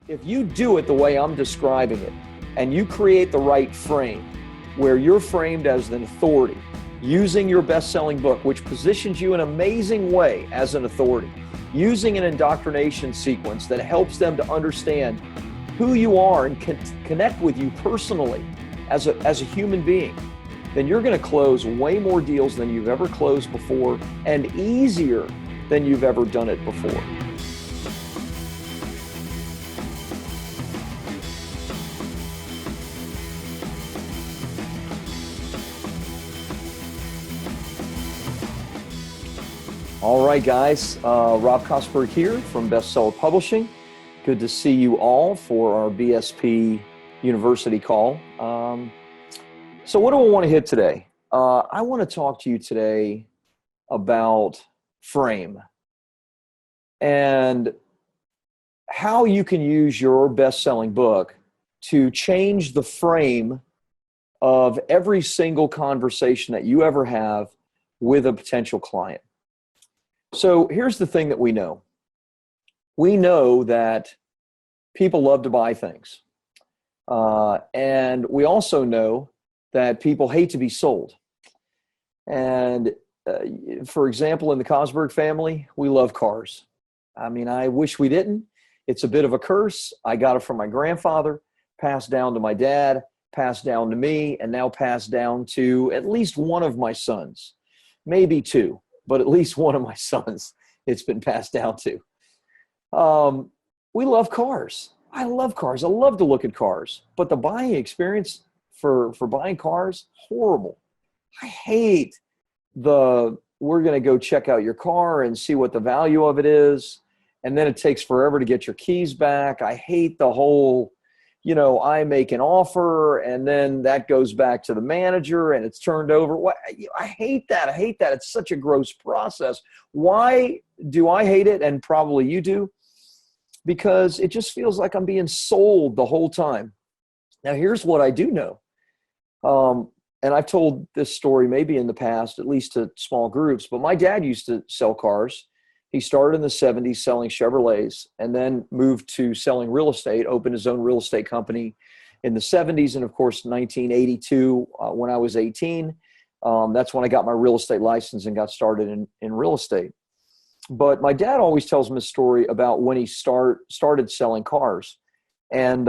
If you do it the way I'm describing it, and you create the right frame where you're framed as an authority, using your best-selling book, which positions you in an amazing way as an authority, using an indoctrination sequence that helps them to understand who you are and connect with you personally as a human being, then you're going to close way more deals than you've ever closed before and easier than you've ever done it before. All right, guys, Rob Kosberg here from Bestseller Publishing. Good to see you all for our BSP University call. So what do I want to hit today? I want to talk to you today about frame and how you can use your best-selling book to change the frame of every single conversation that you ever have with a potential client. So here's the thing that we know. We know that people love to buy things. And we also know that people hate to be sold. And for example, in the Kosberg family, we love cars. I mean, I wish we didn't. It's a bit of a curse. I got it from my grandfather, passed down to my dad, passed down to me, and now passed down to at least one of my sons, maybe two. But at least one of my sons it's been passed down to. We love cars. I love cars. I love to look at cars. But the buying experience for buying cars, horrible. I hate we're going to go check out your car and see what the value of it is. And then it takes forever to get your keys back. I hate the whole, I make an offer and then that goes back to the manager and it's turned over. I hate that. I hate that. It's such a gross process. Why do I hate it? And probably you do. Because it just feels like I'm being sold the whole time. Now, here's what I do know. And I've told this story maybe in the past, at least to small groups, but my dad used to sell cars. He started in the 70s selling Chevrolets and then moved to selling real estate, opened his own real estate company in the 70s. And of course, 1982, when I was 18, that's when I got my real estate license and got started in real estate. But my dad always tells me a story about when he started selling cars. And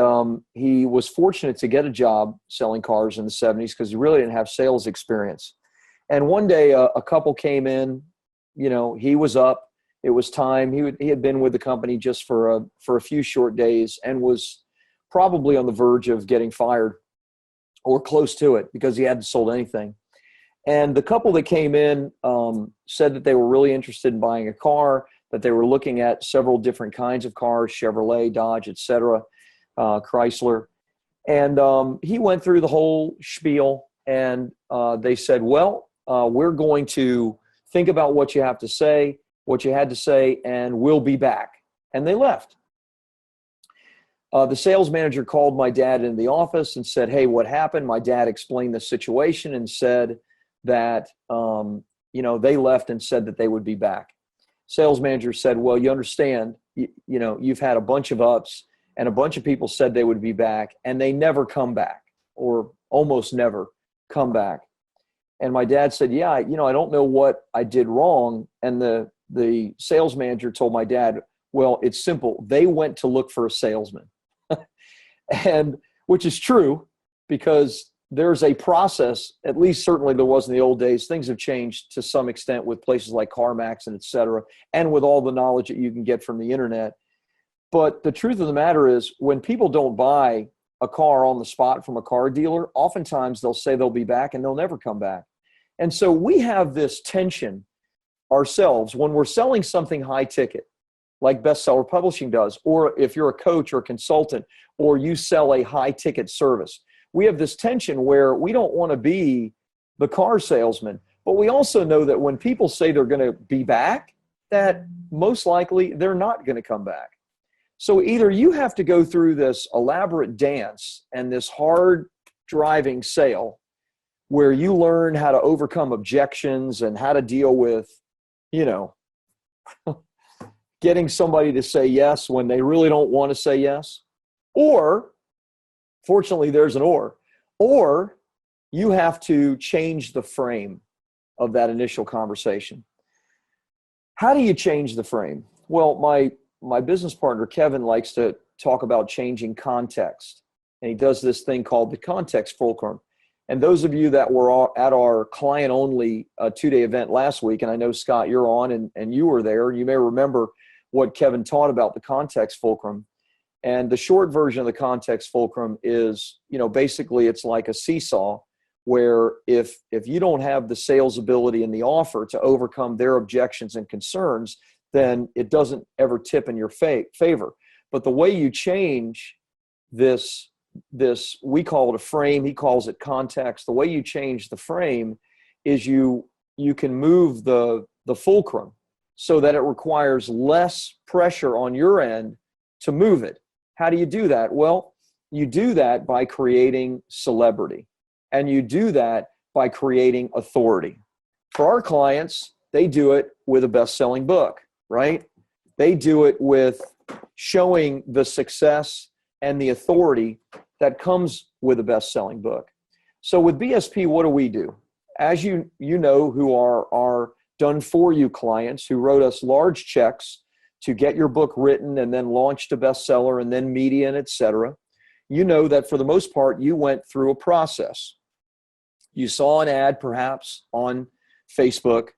he was fortunate to get a job selling cars in the 70s because he really didn't have sales experience. And one day a couple came in, he was up. It was time. He had been with the company just for a few short days and was probably on the verge of getting fired or close to it because he hadn't sold anything. And the couple that came in said that they were really interested in buying a car, that they were looking at several different kinds of cars, Chevrolet, Dodge, etc., Chrysler. And he went through the whole spiel and they said, well, we're going to think about what you had to say, and we'll be back. And they left. The sales manager called my dad into the office and said, hey, what happened? My dad explained the situation and said that, they left and said that they would be back. Sales manager said, well, you understand, you've had a bunch of ups and a bunch of people said they would be back and they never come back or almost never come back. And my dad said, yeah, I don't know what I did wrong. And the sales manager told my dad, well, it's simple. They went to look for a salesman. And which is true because there's a process, at least certainly there was in the old days. Things have changed to some extent with places like CarMax and et cetera, and with all the knowledge that you can get from the internet. But the truth of the matter is when people don't buy a car on the spot from a car dealer, oftentimes they'll say they'll be back and they'll never come back. And so we have this tension ourselves when we're selling something high ticket, like Bestseller Publishing does, or if you're a coach or a consultant, or you sell a high ticket service. We have this tension where we don't want to be the car salesman, but we also know that when people say they're going to be back, that most likely they're not going to come back. So either you have to go through this elaborate dance and this hard driving sale where you learn how to overcome objections and how to deal with, getting somebody to say yes when they really don't want to say yes. Or, fortunately, there's an or you have to change the frame of that initial conversation. How do you change the frame? Well, my business partner, Kevin, likes to talk about changing context. And he does this thing called the context fulcrum. And those of you that were at our client-only 2-day event last week, and I know, Scott, you're on and you were there, you may remember what Kevin taught about the context fulcrum. And the short version of the context fulcrum is, basically it's like a seesaw where if you don't have the sales ability and the offer to overcome their objections and concerns, then it doesn't ever tip in your favor. But the way you change this, we call it a frame, he calls it context. The way you change the frame is you can move the fulcrum so that it requires less pressure on your end to move it. How do you do that? Well, you do that by creating celebrity, and you do that by creating authority. For our clients, they do it with a best-selling book, right? They do it with showing the success and the authority that comes with a best-selling book. So with BSP, what do we do? As you know, who are our done-for-you clients who wrote us large checks to get your book written and then launched a bestseller and then media and et cetera, you know that for the most part, you went through a process. You saw an ad perhaps on Facebook.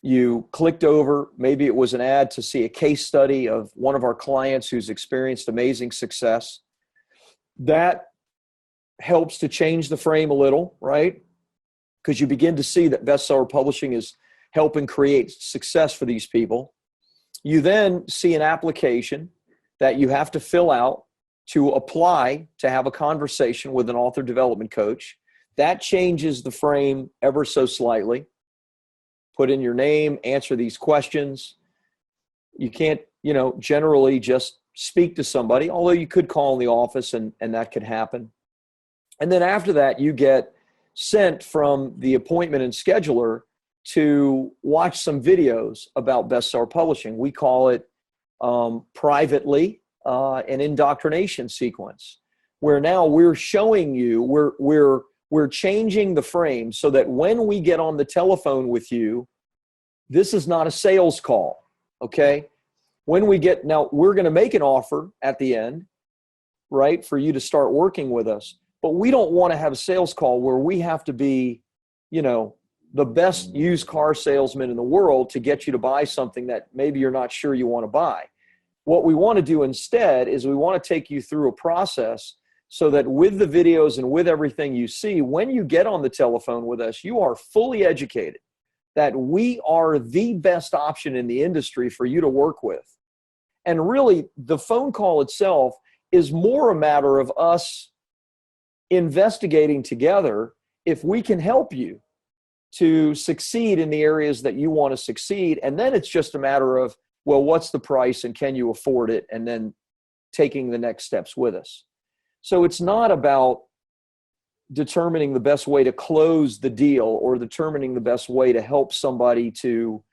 You clicked over, maybe it was an ad to see a case study of one of our clients who's experienced amazing success. That helps to change the frame a little, right? Because you begin to see that bestseller publishing is helping create success for these people. You then see an application that you have to fill out to apply to have a conversation with an author development coach. That changes the frame ever so slightly. Put in your name, answer these questions. You can't, generally just speak to somebody, although you could call in the office and that could happen. And then after that, you get sent from the appointment and scheduler to watch some videos about bestseller publishing. We call it privately an indoctrination sequence, where now we're showing you, we're changing the frame so that when we get on the telephone with you, this is not a sales call, okay? Now we're going to make an offer at the end, right, for you to start working with us, but we don't want to have a sales call where we have to be, the best used car salesman in the world to get you to buy something that maybe you're not sure you want to buy. What we want to do instead is we want to take you through a process so that with the videos and with everything you see, when you get on the telephone with us, you are fully educated that we are the best option in the industry for you to work with. And really, the phone call itself is more a matter of us investigating together if we can help you to succeed in the areas that you want to succeed. And then it's just a matter of, well, what's the price and can you afford it? And then taking the next steps with us. So it's not about determining the best way to close the deal or determining the best way to help somebody to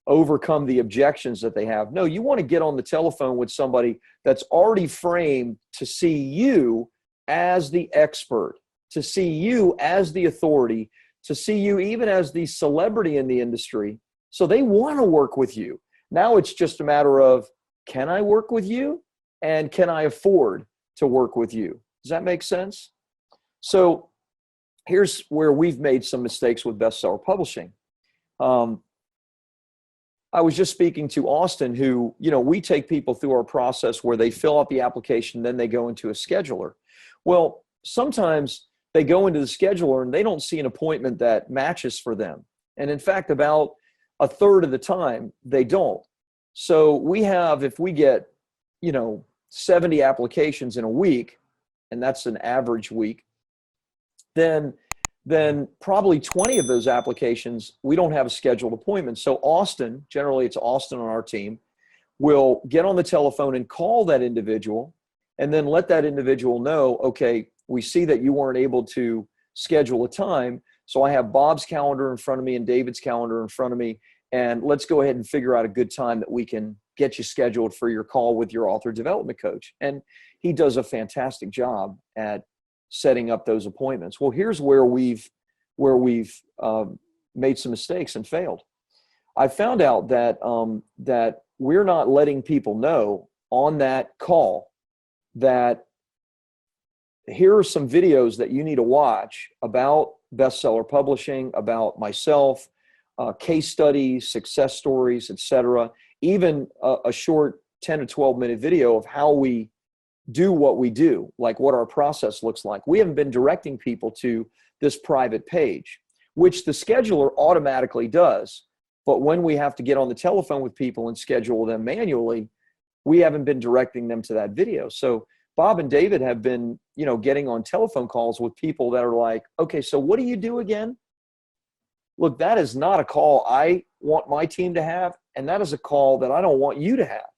overcome the objections that they have. No, you want to get on the telephone with somebody that's already framed to see you as the expert, to see you as the authority, to see you even as the celebrity in the industry. So they want to work with you. Now it's just a matter of, can I work with you? And can I afford to work with you? Does that make sense? So here's where we've made some mistakes with bestseller publishing. I was just speaking to Austin, who, we take people through our process where they fill out the application, then they go into a scheduler. Well, sometimes they go into the scheduler and they don't see an appointment that matches for them. And in fact, about a third of the time, they don't. So we have, if we get, 70 applications in a week, and that's an average week, then probably 20 of those applications, we don't have a scheduled appointment. So Austin, generally it's Austin on our team, will get on the telephone and call that individual and then let that individual know, okay, we see that you weren't able to schedule a time. So I have Bob's calendar in front of me and David's calendar in front of me, and let's go ahead and figure out a good time that we can get you scheduled for your call with your author development coach. And he does a fantastic job at setting up those appointments. Well, here's where we've made some mistakes and failed. I found out that that we're not letting people know on that call that here are some videos that you need to watch about bestseller publishing, about myself, case studies, success stories, etc. Even a short 10 to 12 minute video of how we do what we do, like what our process looks like. We haven't been directing people to this private page, which the scheduler automatically does. But when we have to get on the telephone with people and schedule them manually, we haven't been directing them to that video. So Bob and David have been, getting on telephone calls with people that are like, okay, so what do you do again? Look, that is not a call I want my team to have, and that is a call that I don't want you to have,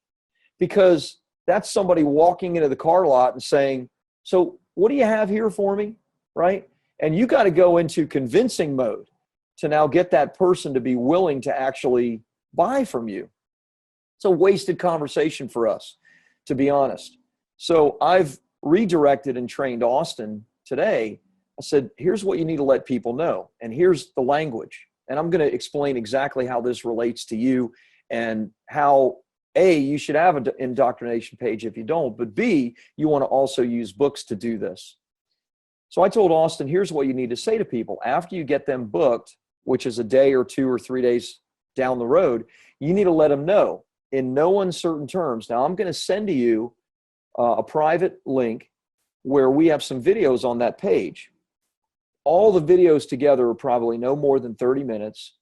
because that's somebody walking into the car lot and saying, so what do you have here for me, right? And you got to go into convincing mode to now get that person to be willing to actually buy from you. It's a wasted conversation for us, to be honest. So I've redirected and trained Austin today. I said, here's what you need to let people know. And here's the language. And I'm going to explain exactly how this relates to you and how, A, you should have an indoctrination page if you don't, but B, you want to also use books to do this. So I told Austin, here's what you need to say to people. After you get them booked, which is a day or 2 or 3 days down the road, you need to let them know in no uncertain terms. Now, I'm going to send to you a private link where we have some videos on that page. All the videos together are probably no more than 30 minutes.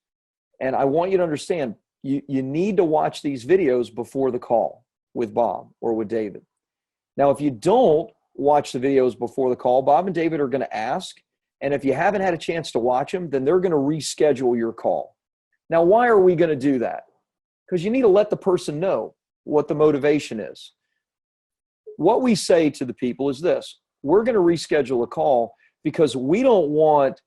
And I want you to understand, you need to watch these videos before the call with Bob or with David. Now, if you don't watch the videos before the call, Bob and David are going to ask. And if you haven't had a chance to watch them, then they're going to reschedule your call. Now, why are we going to do that? Because you need to let the person know what the motivation is. What we say to the people is this: we're going to reschedule a call because we don't want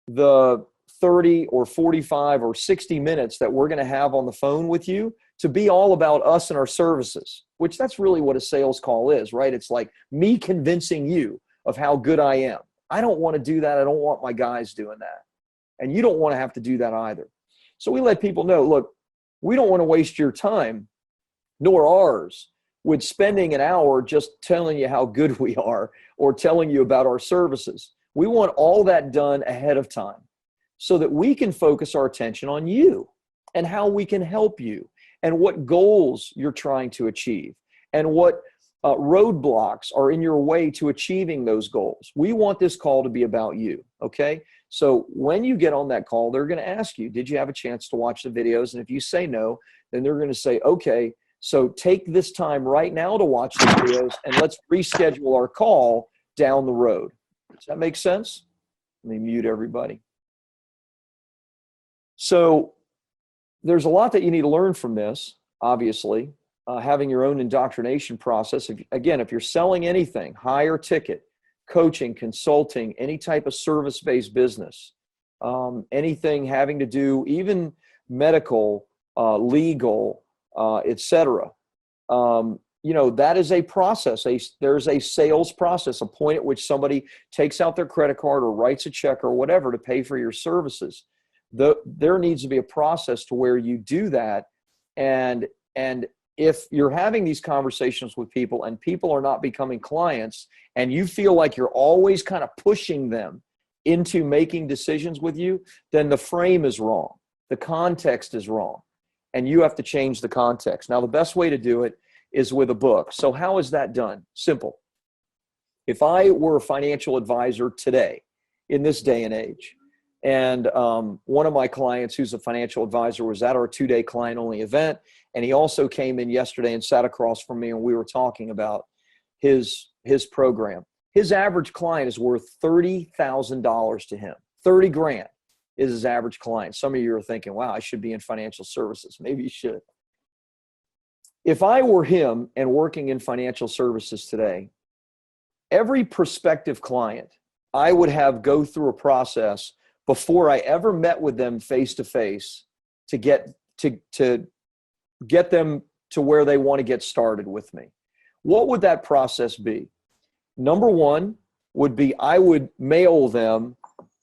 the 30 or 45 or 60 minutes that we're going to have on the phone with you to be all about us and our services, which that's really what a sales call is, right? It's like me convincing you of how good I am. I don't want to do that. I don't want my guys doing that. And you don't want to have to do that either. So we let people know, look, we don't want to waste your time, nor ours, with spending an hour just telling you how good we are or telling you about our services. We want all that done ahead of time so that we can focus our attention on you and how we can help you and what goals you're trying to achieve and what roadblocks are in your way to achieving those goals. We want this call to be about you, okay? So when you get on that call, they're going to ask you, did you have a chance to watch the videos? And if you say no, then they're going to say, okay, so take this time right now to watch the videos and let's reschedule our call down the road. Does that make sense? Let me mute everybody. So there's a lot that you need to learn from this, obviously. Having your own indoctrination process. If you're selling anything, higher ticket, coaching, consulting, any type of service-based business, anything having to do, even medical, legal, etc. That is a process. There's a sales process, a point at which somebody takes out their credit card or writes a check or whatever to pay for your services. There needs to be a process to where you do that. And if you're having these conversations with people and people are not becoming clients and you feel like you're always kind of pushing them into making decisions with you, then the frame is wrong. The context is wrong. And you have to change the context. Now, the best way to do it is with a book. So how is that done? Simple. If I were a financial advisor today, in this day and age, and one of my clients who's a financial advisor was at our 2-day client-only event, and he also came in yesterday and sat across from me, and we were talking about his program. His average client is worth $30,000 to him. 30 grand is his average client. Some of you are thinking, wow, I should be in financial services. Maybe you should. If I were him and working in financial services today, every prospective client I would have go through a process before I ever met with them face to face to get them to where they want to get started with me. What would that process be? Number one would be I would mail them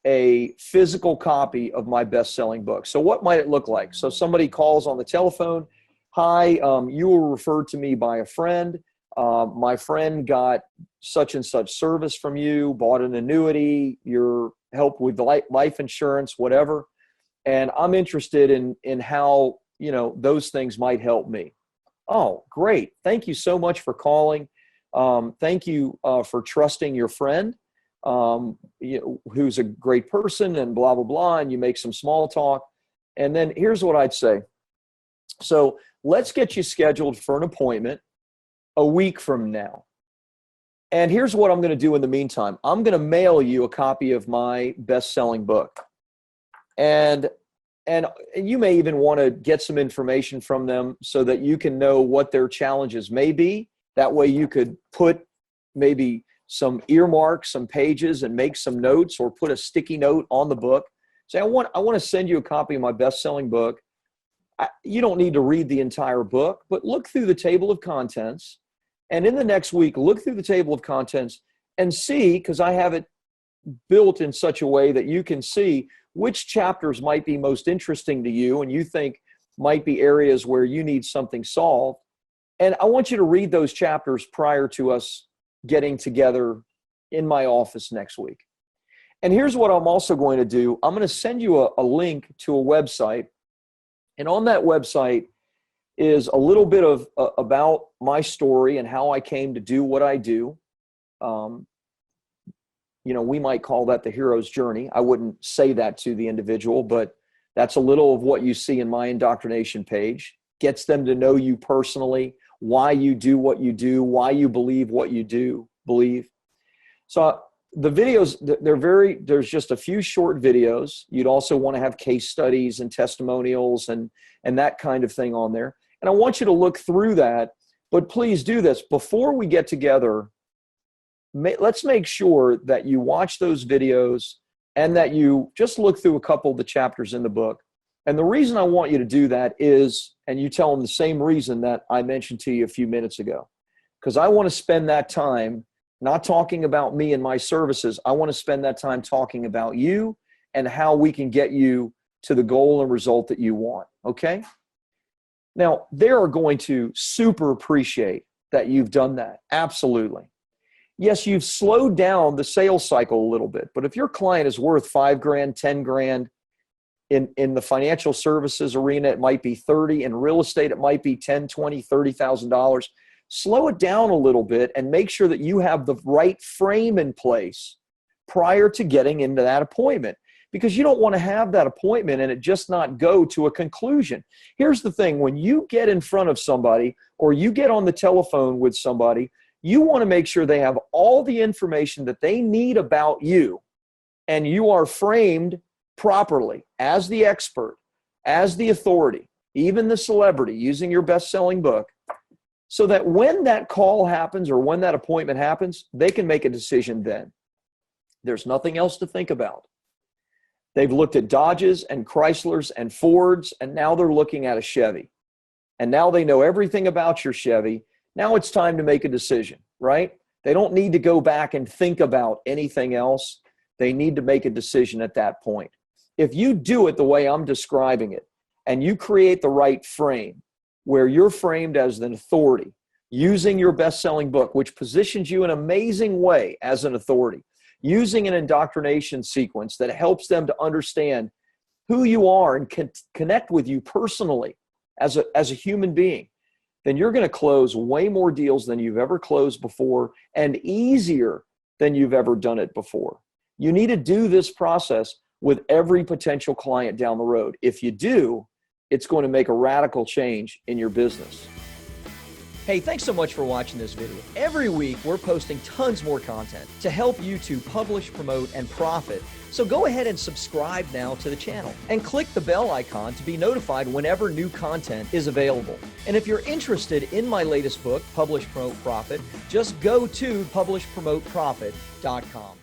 a physical copy of my best-selling book. So what might it look like? So somebody calls on the telephone. Hi, you were referred to me by a friend. My friend got such and such service from you, bought an annuity, you're helped with life insurance, whatever. And I'm interested in how, those things might help me. Oh, great. Thank you so much for calling. Thank you for trusting your friend, who's a great person and blah, blah, blah. And you make some small talk. And then here's what I'd say. So let's get you scheduled for an appointment a week from now. And here's what I'm going to do in the meantime. I'm going to mail you a copy of my best-selling book. And you may even want to get some information from them so that you can know what their challenges may be. That way you could put maybe some earmarks, some pages, and make some notes, or put a sticky note on the book. Say, I want to send you a copy of my best-selling book. You don't need to read the entire book, but look through the table of contents. And in the next week, look through the table of contents and see, because I have it built in such a way that you can see which chapters might be most interesting to you and you think might be areas where you need something solved. And I want you to read those chapters prior to us getting together in my office next week. And here's what I'm also going to do. I'm going to send you a link to a website. And on that website is a little bit of about my story and how I came to do what I do. We might call that the hero's journey. I wouldn't say that to the individual, but that's a little of what you see in my indoctrination page. Gets them to know you personally, why you do what you do, why you believe what you do believe. So the videos, there's just a few short videos. You'd also want to have case studies and testimonials and that kind of thing on there. And I want you to look through that, but please do this. Before we get together, let's make sure that you watch those videos and that you just look through a couple of the chapters in the book. And the reason I want you to do that is, and you tell them the same reason that I mentioned to you a few minutes ago, because I want to spend that time not talking about me and my services. I want to spend that time talking about you and how we can get you to the goal and result that you want, okay? Now, they are going to super appreciate that you've done that, absolutely. Yes, you've slowed down the sales cycle a little bit, but if your client is worth $5,000, $10,000, in the financial services arena, it might be 30. In real estate, it might be $10, $20, $30,000. Slow it down a little bit and make sure that you have the right frame in place prior to getting into that appointment, because you don't want to have that appointment and it just not go to a conclusion. Here's the thing. When you get in front of somebody or you get on the telephone with somebody, you want to make sure they have all the information that they need about you, and you are framed properly as the expert, as the authority, even the celebrity, using your best-selling book, so that when that call happens or when that appointment happens, they can make a decision then. There's nothing else to think about. They've looked at Dodges and Chryslers and Fords, and now they're looking at a Chevy. And now they know everything about your Chevy. Now it's time to make a decision, right? They don't need to go back and think about anything else. They need to make a decision at that point. If you do it the way I'm describing it, and you create the right frame where you're framed as an authority, using your best-selling book, which positions you in an amazing way as an authority, using an indoctrination sequence that helps them to understand who you are and connect with you personally as a human being, then you're going to close way more deals than you've ever closed before and easier than you've ever done it before. You need to do this process with every potential client down the road. If you do, it's going to make a radical change in your business. Hey, thanks so much for watching this video. Every week, we're posting tons more content to help you to publish, promote, and profit. So go ahead and subscribe now to the channel and click the bell icon to be notified whenever new content is available. And if you're interested in my latest book, Publish, Promote, Profit, just go to publishpromoteprofit.com.